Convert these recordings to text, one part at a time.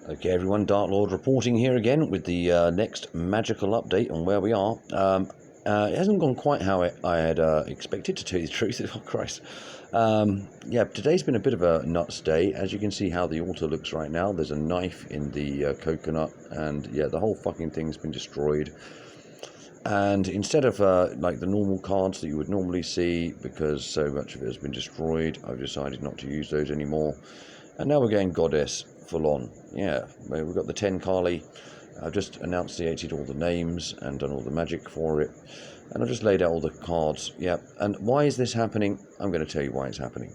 Okay, everyone, Dark Lord reporting here again with the next magical update on where we are. It hasn't gone quite how I had expected, to tell you the truth. Oh, Christ. Yeah, today's been a bit of a nuts day. As you can see how the altar looks right now, there's a knife in the coconut, and yeah, the whole fucking thing's been destroyed. And instead of like the normal cards that you would normally see, because so much of it has been destroyed, I've decided not to use those anymore. And now we're going Goddess full on. Yeah, we've got the 10 Kali. I've just enunciated all the names and done all the magic for it. And I've just laid out all the cards. Yeah, and why is this happening? I'm going to tell you why it's happening.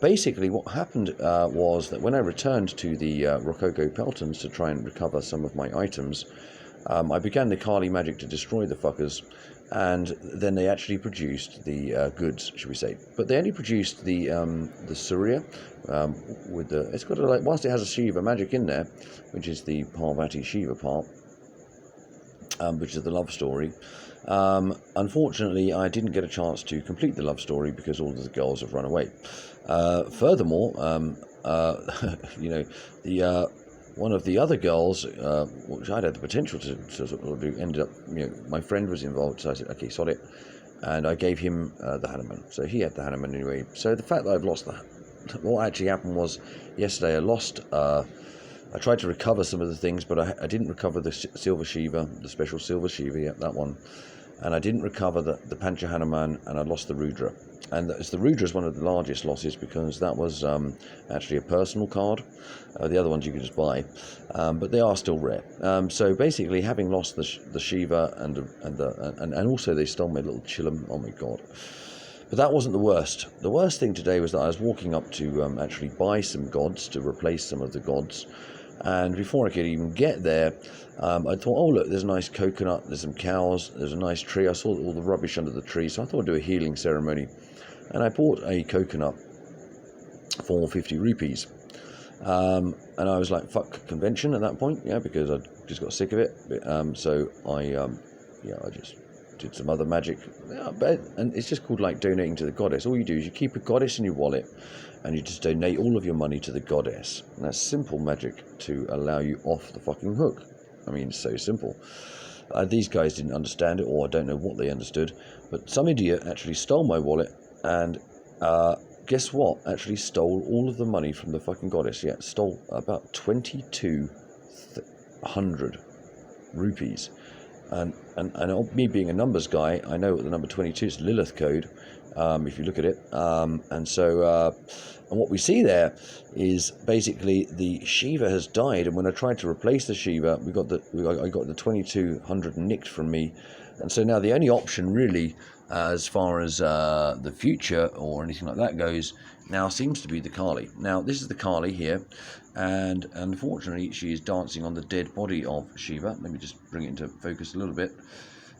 Basically, what happened was that when I returned to the Rococo Peltons to try and recover some of my items, I began the Kali magic to destroy the fuckers, and then they actually produced the goods, should we say? But they only produced the Surya with the. It's got a, like, whilst it has a Shiva magic in there, which is the Parvati Shiva part, which is the love story. Unfortunately, I didn't get a chance to complete the love story because all of the girls have run away. Furthermore, you know, the one of the other girls, which I'd had the potential to sort of do, ended up, you know, my friend was involved, so I said, okay, sod it, and I gave him the Hanuman. So he had the Hanuman anyway. So the fact that I've lost what actually happened was, yesterday I lost, I tried to recover some of the things, but I didn't recover the Silver Shiva, the special Silver Shiva, yeah, that one. And I didn't recover the Pancha Hanuman, and I lost the Rudra. And the Rudra is one of the largest losses because that was actually a personal card. The other ones you can just buy, but they are still rare. So basically, having lost the Shiva and also they stole my little Chilam. Oh my god! But that wasn't the worst. The worst thing today was that I was walking up to actually buy some gods to replace some of the gods. And before I could even get there, I thought, oh look, there's a nice coconut, there's some cows, there's a nice tree. I saw all the rubbish under the tree, so I thought I'd do a healing ceremony. And I bought a coconut for 50 rupees. And I was like, fuck convention at that point, yeah, because I just got sick of it. So I just did some other magic. Yeah, and it's just called like donating to the goddess. All you do is you keep a goddess in your wallet, and you just donate all of your money to the goddess. And that's simple magic to allow you off the fucking hook. I mean, it's so simple. These guys didn't understand it, or I don't know what they understood, but some idiot actually stole my wallet, and guess what? Actually stole all of the money from the fucking goddess. Yeah, stole about 2,200 rupees. And me being a numbers guy, I know what the number 22 is, Lilith code, if you look at it. And what we see there is basically the Shiva has died, and when I tried to replace the Shiva, I got the 2,200 nicked from me. And so now the only option really, as far as the future or anything like that goes, now seems to be the Kali. Now this is the Kali here, and unfortunately she is dancing on the dead body of Shiva. Let me just bring it into focus a little bit.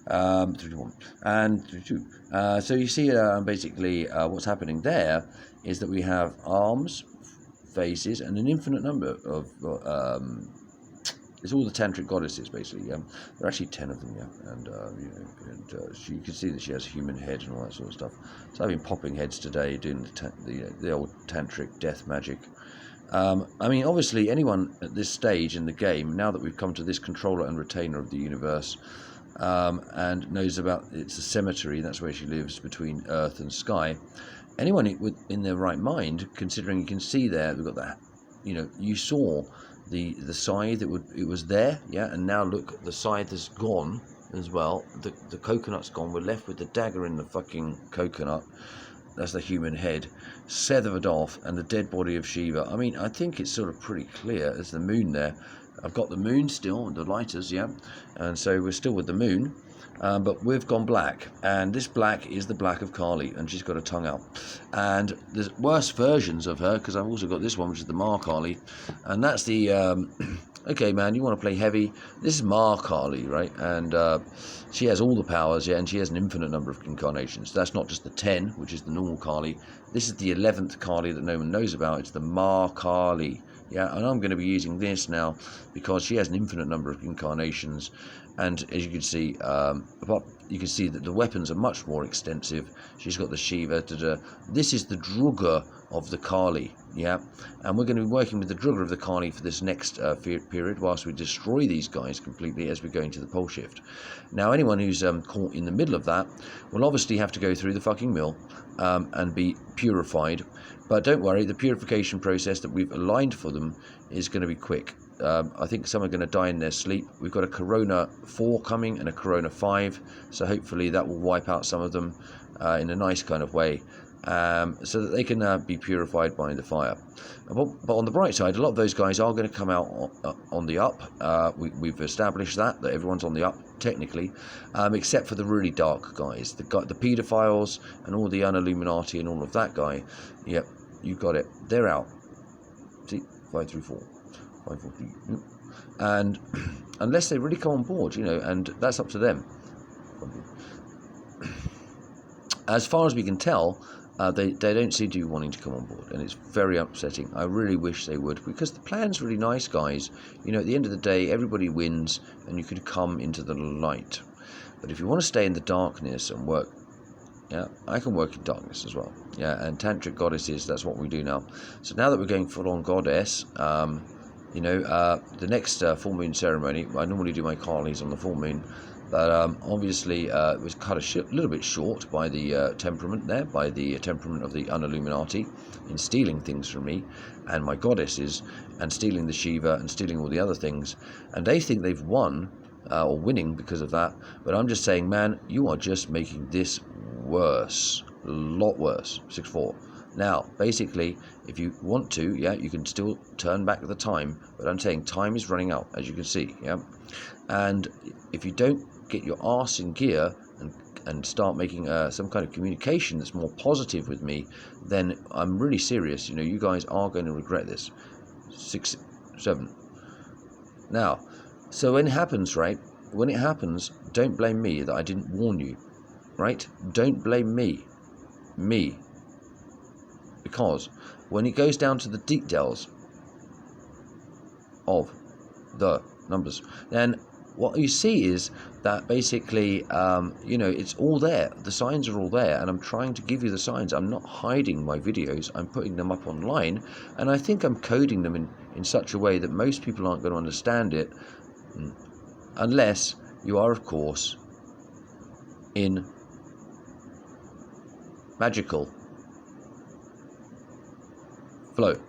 31 and 32. So you see basically what's happening there is that we have arms, faces, and an infinite number of it's all the tantric goddesses, basically. There are actually 10 of them, yeah. And you can see that she has a human head and all that sort of stuff. So I've been popping heads today, doing the old tantric death magic. I mean, obviously, anyone at this stage in the game, now that we've come to this controller and retainer of the universe, and knows about it's a cemetery, that's where she lives between earth and sky. Anyone in their right mind, considering you can see there, we've got that, you know, you saw the scythe, it was there, yeah, and now look, the scythe is gone as well. The coconut's gone. We're left with the dagger in the fucking coconut. That's the human head, severed off, and the dead body of Shiva. I mean, I think it's sort of pretty clear. There's the moon there. I've got the moon still, the lighters, yeah, and so we're still with the moon. But we've gone black, and this black is the black of Kali, and she's got a tongue out. And there's worse versions of her, because I've also got this one, which is the Ma Kali, and that's the okay, man, you want to play heavy? This is Ma Kali, right? And she has all the powers, yeah, and she has an infinite number of incarnations. That's not just the 10, which is the normal Kali. This is the 11th Kali that no one knows about. It's the Ma Kali. Yeah, and I'm going to be using this now because she has an infinite number of incarnations, and as you can see, you can see that the weapons are much more extensive. She's got the Shiva. This is the Druga of the Kali, yeah, and we're going to be working with the Druga of the Kali for this next period, whilst we destroy these guys completely as we go into the pole shift. Now, anyone who's caught in the middle of that will obviously have to go through the fucking mill and be purified. But don't worry, the purification process that we've aligned for them is going to be quick. I think some are going to die in their sleep. We've got a Corona 4 coming and a Corona 5, so hopefully that will wipe out some of them in a nice kind of way, so that they can be purified by the fire. But on the bright side, a lot of those guys are going to come out on the up. We've established that everyone's on the up technically, except for the really dark guys, the paedophiles and all the Unilluminati and all of that guy. Yep, you got it. They're out. See, 5 through 4. 5, 4, 3. And unless they really come on board, and that's up to them. As far as we can tell, they don't seem to be wanting to come on board, and it's very upsetting. I really wish they would, because the plan's really nice, guys. At the end of the day, everybody wins, and you could come into the light. But if you want to stay in the darkness and work, yeah, I can work in darkness as well. Yeah, and tantric goddesses, that's what we do now. So now that we're going full-on goddess, the next full moon ceremony, I normally do my Kalis on the full moon, but obviously it was cut a little bit short by the temperament there, by the temperament of the Unilluminati in stealing things from me and my goddesses, and stealing the Shiva and stealing all the other things, and they think they've won or winning because of that. But I'm just saying, man, you are just making this worse, a lot worse. 6-4. Now, basically, if you want to, yeah, you can still turn back the time, but I'm saying time is running out, as you can see, yeah. And if you don't get your arse in gear and start making some kind of communication that's more positive with me, then I'm really serious. You guys are going to regret this. 6, 7. Now, so when it happens, right? When it happens, don't blame me that I didn't warn you, right? Don't blame me. Because when it goes down to the details of the numbers, then what you see is that basically, it's all there. The signs are all there, and I'm trying to give you the signs. I'm not hiding my videos. I'm putting them up online, and I think I'm coding them in such a way that most people aren't going to understand it, unless you are, of course, in magical flow.